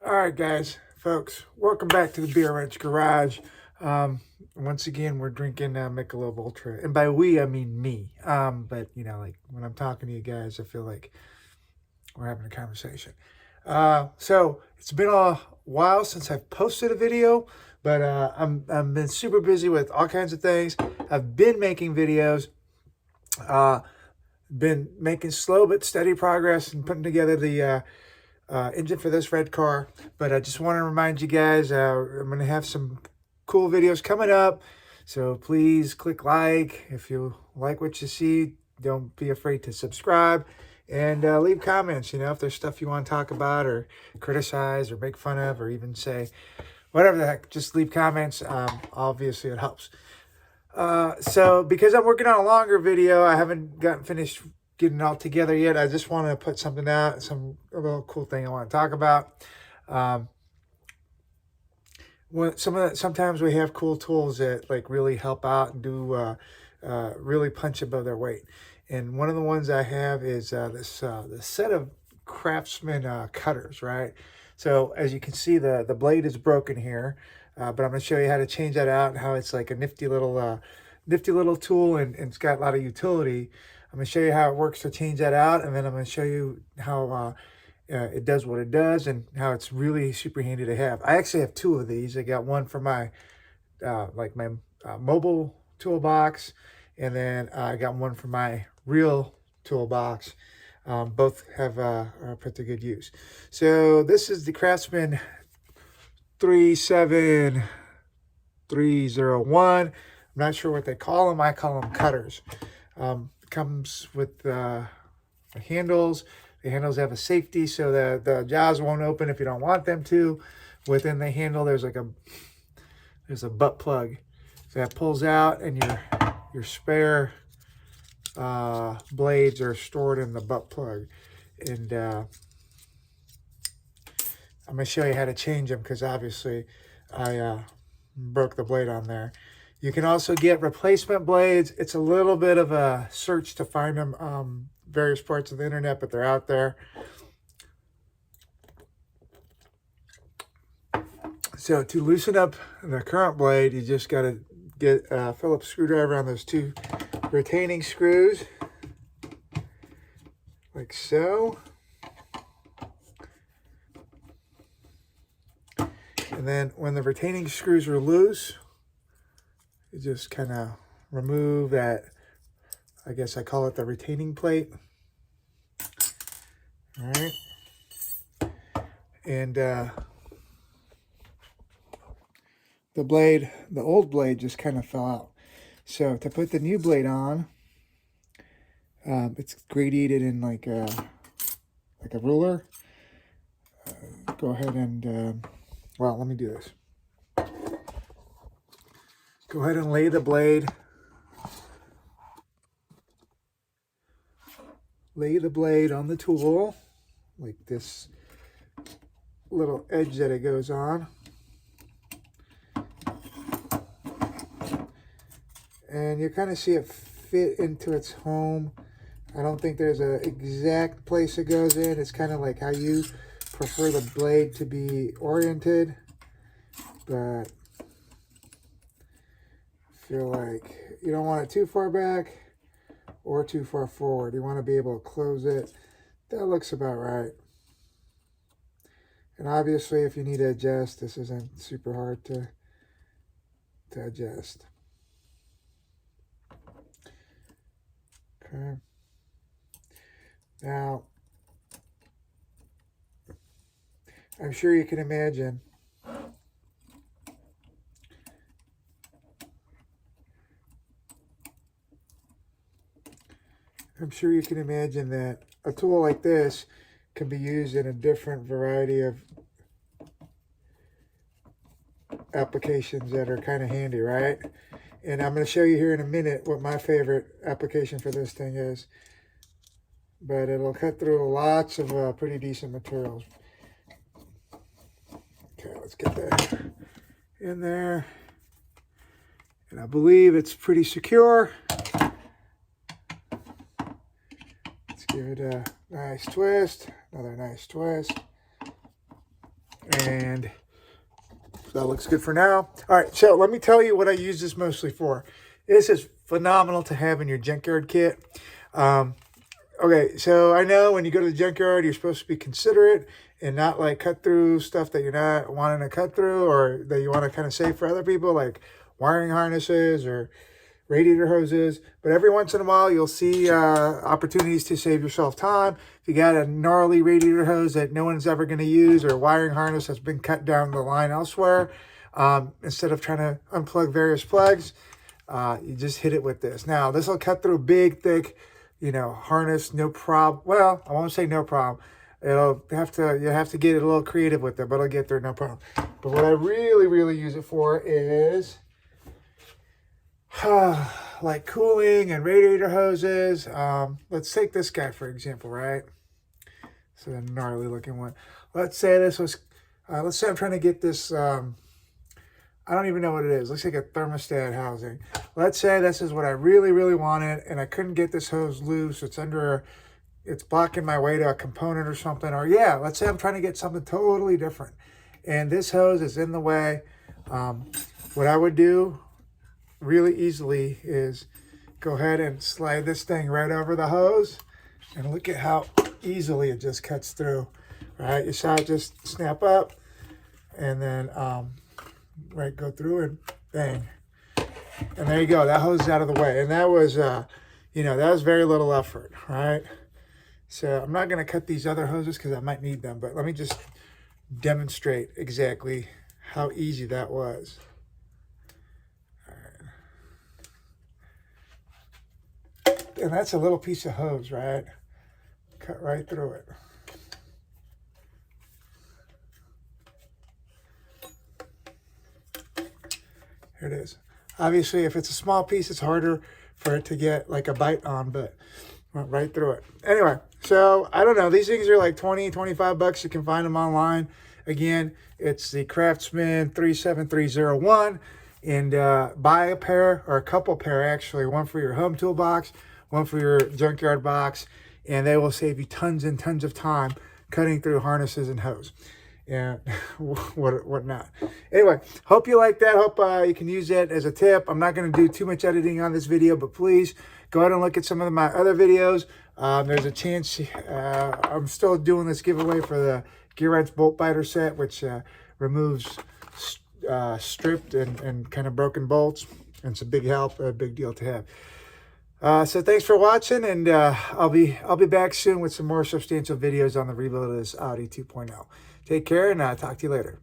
All right, guys, folks, welcome back to the Beerwrench Garage. Once again, we're drinking Michelob Ultra, and by we, I mean me. But you know, like when I'm talking to you guys, I feel like we're having a conversation. So it's been a while since I've posted a video, but I've been super busy with all kinds of things. I've been making videos. Been making slow but steady progress and putting together the engine for this red car. But I just want to remind you guys, I'm going to have some cool videos coming up. So please click like. If you like what you see, don't be afraid to subscribe. And leave comments, you know, if there's stuff you want to talk about or criticize or make fun of or even say whatever the heck, just leave comments. Obviously, it helps. So because I'm working on a longer video, I haven't gotten finished getting it all together yet. I just want to put something out, a little cool thing I want to talk about. Sometimes we have cool tools that like really help out and do really punch above their weight. And one of the ones I have is this set of Craftsman cutters, right? So as you can see, the blade is broken here, but I'm going to show you how to change that out and how it's like a nifty little tool, and it's got a lot of utility. I'm going to show you how it works to change that out, and then I'm going to show you how it does what it does and how it's really super handy to have. I actually have two of these. I got one for my mobile toolbox, and then I got one for my real toolbox. Both have put to good use. So this is the Craftsman 37301. I'm not sure what they call them. I call them cutters. Comes with the handles. The handles have a safety so that the jaws won't open if you don't want them to. Within the handle, there's a butt plug. So that pulls out, and your spare blades are stored in the butt plug. And I'm going to show you how to change them because obviously I broke the blade on there. You can also get replacement blades. It's a little bit of a search to find them various parts of the internet, but they're out there. So to loosen up the current blade, you just got to get a Phillips screwdriver on those two retaining screws, like so. And then when the retaining screws are loose, you just kind of remove that, I guess I call it the retaining plate. All right. And the old blade just kind of fell out. So to put the new blade on, it's gradiated in like a ruler. Go ahead and, well, let me do this. Go ahead and lay the blade. Lay the blade on the tool, like this little edge that it goes on. And you kind of see it fit into its home. I don't think there's an exact place it goes in. It's kind of like how you prefer the blade to be oriented. But I feel like you don't want it too far back or too far forward. You want to be able to close it. That looks about right. And obviously, if you need to adjust, this isn't super hard to adjust. Okay. Now, I'm sure you can imagine that a tool like this can be used in a different variety of applications that are kind of handy, right? And I'm going to show you here in a minute what my favorite application for this thing is. But it'll cut through lots of pretty decent materials. Okay, let's get that in there. And I believe it's pretty secure. Let's give it a nice twist. Another nice twist. And that looks good for now. All right, so let me tell you what I use this mostly for. This is phenomenal to have in your junkyard kit. Okay, so I know when you go to the junkyard, you're supposed to be considerate and not like cut through stuff that you're not wanting to cut through or that you want to kind of save for other people, like wiring harnesses or radiator hoses. But every once in a while, you'll see opportunities to save yourself time. If you got a gnarly radiator hose that no one's ever going to use, or a wiring harness that's been cut down the line elsewhere, instead of trying to unplug various plugs, you just hit it with this. Now, this will cut through big, thick, harness, no problem. Well, I won't say no problem. You have to get a little creative with it, but it'll get there, no problem. But what I really, really use it for is like cooling and radiator hoses. Let's take this guy, for example, right? So a gnarly looking one. Let's say this was, let's say I'm trying to get this, I don't even know what it is. Looks like a thermostat housing. Let's say this is what I really, really wanted, and I couldn't get this hose loose. It's blocking my way to a component or something. Or yeah, let's say I'm trying to get something totally different, and this hose is in the way. What I would do really easily is go ahead and slide this thing right over the hose, and look at how easily it just cuts through. Right, you saw it just snap up, and then right, go through and bang, and there you go. That hose is out of the way, and that was that was very little effort, right? So I'm not going to cut these other hoses because I might need them, but let me just demonstrate exactly how easy that was. All right. And that's a little piece of hose, right? Cut right through it. Here it is. Obviously, if it's a small piece, it's harder for it to get like a bite on, but went right through it. Anyway, so I don't know. These things are like 20, 25 bucks. You can find them online. Again, it's the Craftsman 37301. And buy a pair, or a couple pair actually. One for your home toolbox, one for your junkyard box. And they will save you tons and tons of time cutting through harnesses and hose. And whatnot. Anyway, hope you like that. Hope you can use that as a tip. I'm not going to do too much editing on this video, but please go ahead and look at some of my other videos. There's a chance I'm still doing this giveaway for the Beerwrench bolt biter set, which removes stripped and kind of broken bolts. And it's a big help, a big deal to have. So thanks for watching, and I'll be back soon with some more substantial videos on the rebuild of this Audi 2.0. Take care, and talk to you later.